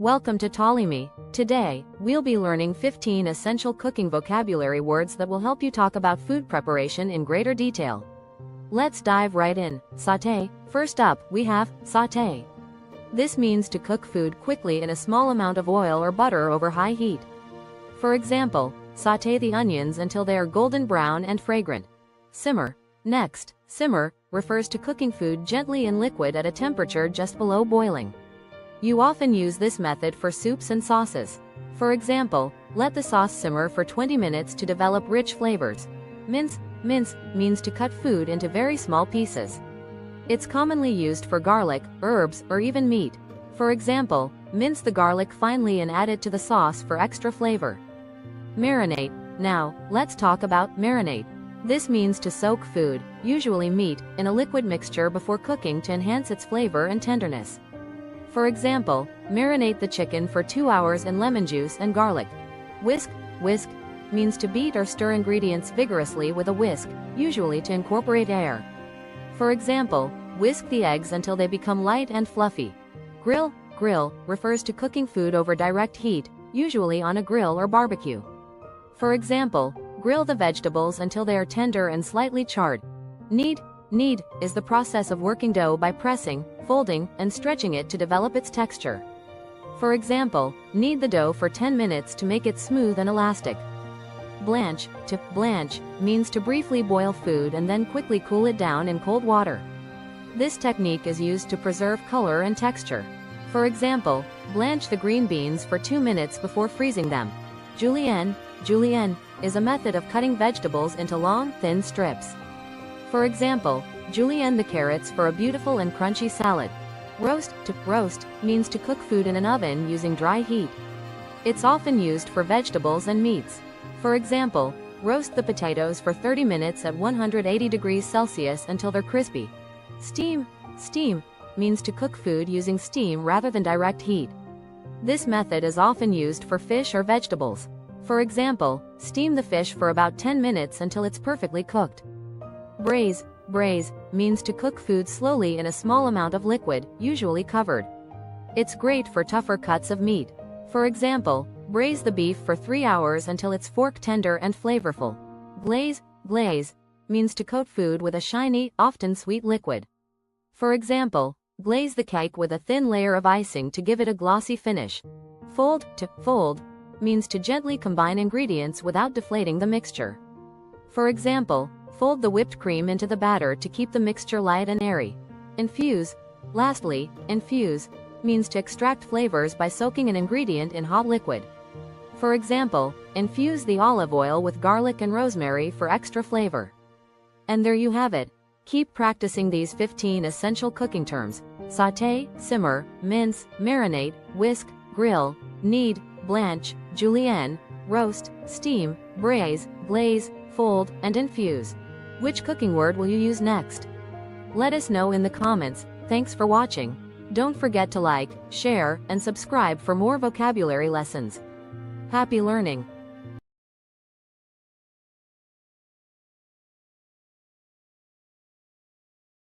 Welcome to Ptolemy. Today, we'll be learning 15 essential cooking vocabulary words that will help you talk about food preparation in greater detail. Let's dive right in. Sauté. First up, we have sauté. This means to cook food quickly in a small amount of oil or butter over high heat. For example, sauté the onions until they are golden brown and fragrant. Simmer. Next, simmer refers to cooking food gently in liquid at a temperature just below boiling. You often use this method for soups and sauces. For example, let the sauce simmer for 20 minutes to develop rich flavors. Mince. Mince means to cut food into very small pieces. It's commonly used for garlic, herbs, or even meat. For example, mince the garlic finely and add it to the sauce for extra flavor. Marinate. Now, let's talk about marinate. This means to soak food, usually meat, in a liquid mixture before cooking to enhance its flavor and tenderness. For example, marinate the chicken for 2 hours in lemon juice and garlic. Whisk. Whisk means to beat or stir ingredients vigorously with a whisk, usually to incorporate air. For example, whisk the eggs until they become light and fluffy. Grill. Grill refers to cooking food over direct heat, usually on a grill or barbecue. For example, grill the vegetables until they are tender and slightly charred. Knead. Knead is the process of working dough by pressing, folding, and stretching it to develop its texture. For example, knead the dough for 10 minutes to make it smooth and elastic. Blanch. To blanch means to briefly boil food and then quickly cool it down in cold water. This technique is used to preserve color and texture. For example, blanch the green beans for 2 minutes before freezing them. Julienne. Julienne is a method of cutting vegetables into long, thin strips. For example, julienne the carrots for a beautiful and crunchy salad. Roast. To roast means to cook food in an oven using dry heat. It's often used for vegetables and meats. For example, roast the potatoes for 30 minutes at 180 degrees Celsius until they're crispy. Steam. Steam means to cook food using steam rather than direct heat. This method is often used for fish or vegetables. For example, steam the fish for about 10 minutes until it's perfectly cooked. Braise. Braise means to cook food slowly in a small amount of liquid, usually covered. It's great for tougher cuts of meat. For example, braise the beef for 3 hours until it's fork tender and flavorful. Glaze. Glaze means to coat food with a shiny, often sweet liquid. For example, glaze the cake with a thin layer of icing to give it a glossy finish. Fold. To fold means to gently combine ingredients without deflating the mixture. For example, fold the whipped cream into the batter to keep the mixture light and airy. Infuse. Lastly, infuse means to extract flavors by soaking an ingredient in hot liquid. For example, infuse the olive oil with garlic and rosemary for extra flavor. And there you have it. Keep practicing these 15 essential cooking terms: sauté, simmer, mince, marinate, whisk, grill, knead, blanch, julienne, roast, steam, braise, glaze, fold, and infuse. Which cooking word will you use next? Let us know in the comments. Thanks for watching. Don't forget to like, share, and subscribe for more vocabulary lessons. Happy learning!